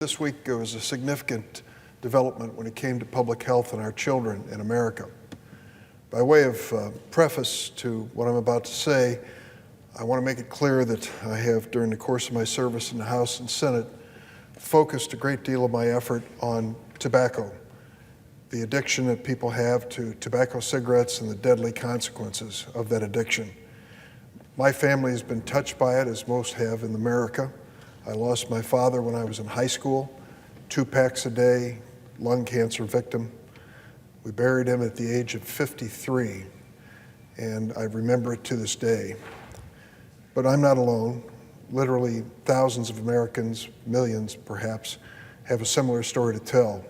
This week was a significant development when it came to public health and our children in America. By way of preface to what I'm about to say, I want to make it clear that I have, during the course of my service in the House and Senate, focused a great deal of my effort on tobacco, the addiction that people have to tobacco cigarettes and the deadly consequences of that addiction. My family has been touched by it, as most have in America. I lost my father when I was in high school, 2 packs a day, lung cancer victim. We buried him at the age of 53, and I remember it to this day. But I'm not alone. Literally thousands of Americans, millions perhaps, have a similar story to tell.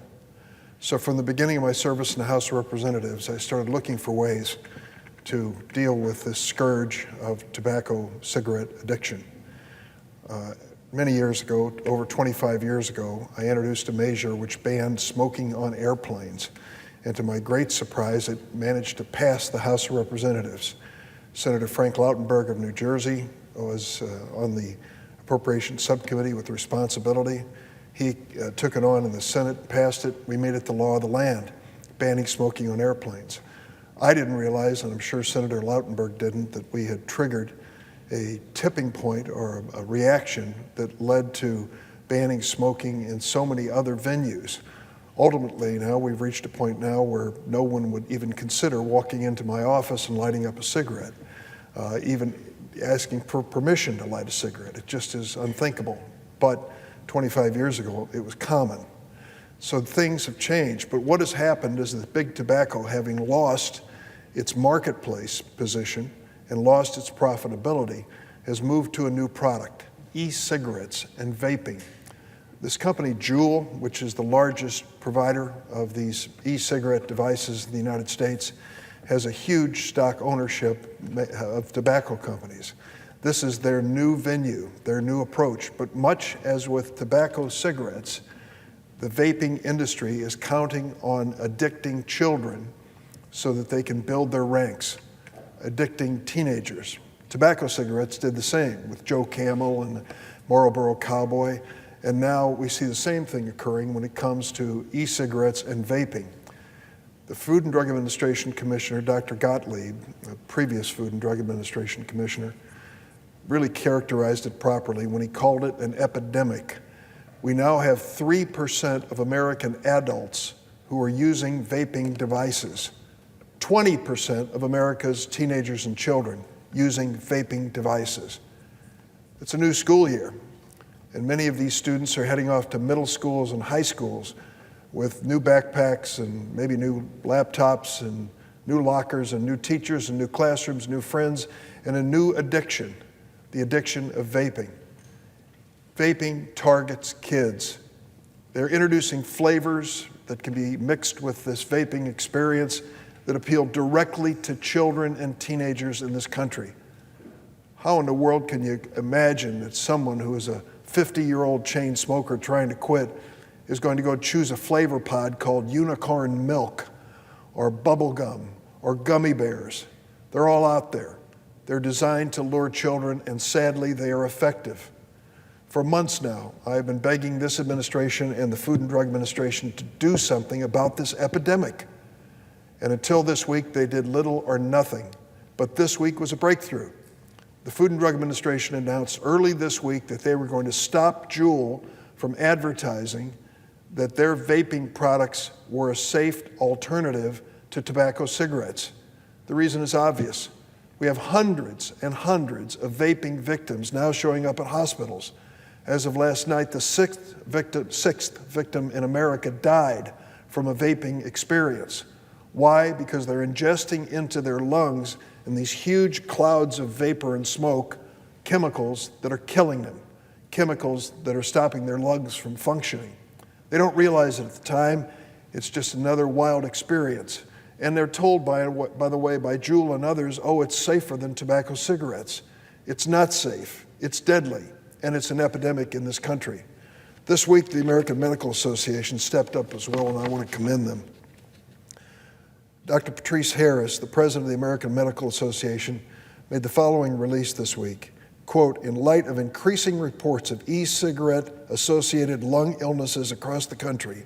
So from the beginning of my service in the House of Representatives, I started looking for ways to deal with this scourge of tobacco cigarette addiction. Many years ago, over 25 years ago, I introduced a measure which banned smoking on airplanes. And to my great surprise, it managed to pass the House of Representatives. Senator Frank Lautenberg of New Jersey was on the Appropriations Subcommittee with responsibility. He took it on in the Senate, passed it. We made it the law of the land, banning smoking on airplanes. I didn't realize, and I'm sure Senator Lautenberg didn't, that we had triggered a tipping point or a reaction that led to banning smoking in so many other venues. Ultimately, now we've reached a point now where no one would even consider walking into my office and lighting up a cigarette, even asking for permission to light a cigarette. It just is unthinkable. But 25 years ago, it was common. So things have changed. But what has happened is that big tobacco, having lost its marketplace position and lost its profitability, has moved to a new product, e-cigarettes and vaping. This company, Juul, which is the largest provider of these e-cigarette devices in the United States, has a huge stock ownership of tobacco companies. This is their new venue, their new approach. But much as with tobacco cigarettes, the vaping industry is counting on addicting children so that they can build their ranks, addicting teenagers. Tobacco cigarettes did the same with Joe Camel and Marlboro Cowboy, and now we see the same thing occurring when it comes to e-cigarettes and vaping. The Food and Drug Administration Commissioner, Dr. Gottlieb, the previous Food and Drug Administration Commissioner, really characterized it properly when he called it an epidemic. We now have 3% of American adults who are using vaping devices. 20% of America's teenagers and children using vaping devices. It's a new school year, and many of these students are heading off to middle schools and high schools with new backpacks and maybe new laptops and new lockers and new teachers and new classrooms, new friends, and a new addiction, the addiction of vaping. Vaping targets kids. They're introducing flavors that can be mixed with this vaping experience that appeal directly to children and teenagers in this country. How in the world can you imagine that someone who is a 50-year-old chain smoker trying to quit is going to go choose a flavor pod called unicorn milk or bubble gum or gummy bears? They're all out there. They're designed to lure children, and sadly, they are effective. For months now, I've been begging this administration and the Food and Drug Administration to do something about this epidemic. And until this week, they did little or nothing. But this week was a breakthrough. The Food and Drug Administration announced early this week that they were going to stop Juul from advertising that their vaping products were a safe alternative to tobacco cigarettes. The reason is obvious. We have hundreds and hundreds of vaping victims now showing up at hospitals. As of last night, the sixth victim in America died from a vaping experience. Why? Because they're ingesting into their lungs, in these huge clouds of vapor and smoke, chemicals that are killing them, chemicals that are stopping their lungs from functioning. They don't realize it at the time. It's just another wild experience. And they're told, by the way, by Juul and others, oh, it's safer than tobacco cigarettes. It's not safe. It's deadly. And it's an epidemic in this country. This week, the American Medical Association stepped up as well, and I want to commend them. Dr. Patrice Harris, the president of the American Medical Association, made the following release this week. quote, in light of increasing reports of e-cigarette-associated lung illnesses across the country,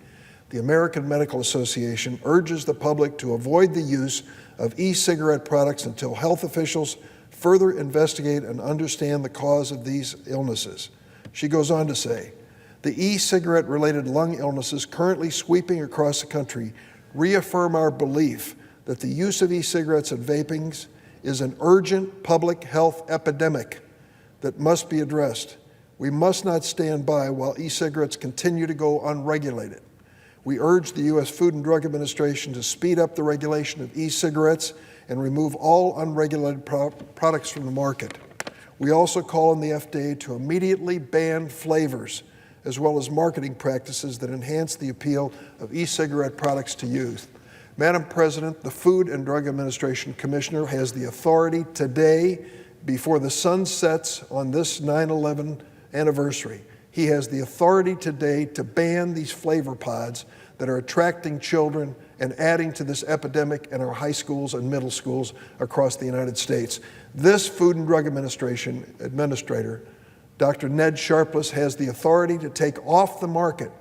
the American Medical Association urges the public to avoid the use of e-cigarette products until health officials further investigate and understand the cause of these illnesses. She goes on to say, the e-cigarette-related lung illnesses currently sweeping across the country reaffirm our belief that the use of e-cigarettes and vapings is an urgent public health epidemic that must be addressed. We must not stand by while e-cigarettes continue to go unregulated. We urge the U.S. Food and Drug Administration to speed up the regulation of e-cigarettes and remove all unregulated products from the market. We also call on the FDA to immediately ban flavors as well as marketing practices that enhance the appeal of e-cigarette products to youth. Madam President, the Food and Drug Administration Commissioner has the authority today, before the sun sets on this 9/11 anniversary, he has the authority today to ban these flavor pods that are attracting children and adding to this epidemic in our high schools and middle schools across the United States. This Food and Drug Administration Administrator, Dr. Ned Sharpless, has the authority to take off the market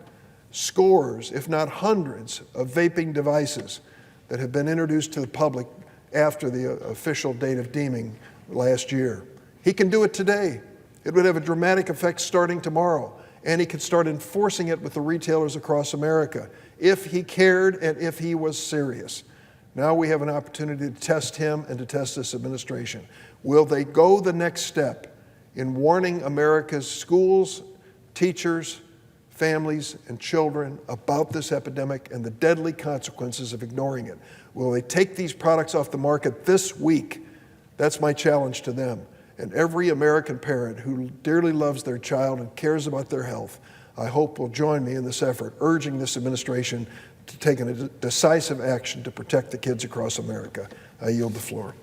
scores, if not hundreds, of vaping devices that have been introduced to the public after the official date of deeming last year. He can do it today. It would have a dramatic effect starting tomorrow, and he could start enforcing it with the retailers across America if he cared and if he was serious. Now we have an opportunity to test him and to test this administration. Will they go the next step in warning America's schools, teachers, families, and children about this epidemic and the deadly consequences of ignoring it? Will they take these products off the market this week? That's my challenge to them. And every American parent who dearly loves their child and cares about their health, I hope will join me in this effort, urging this administration to take a decisive action to protect the kids across America. I yield the floor.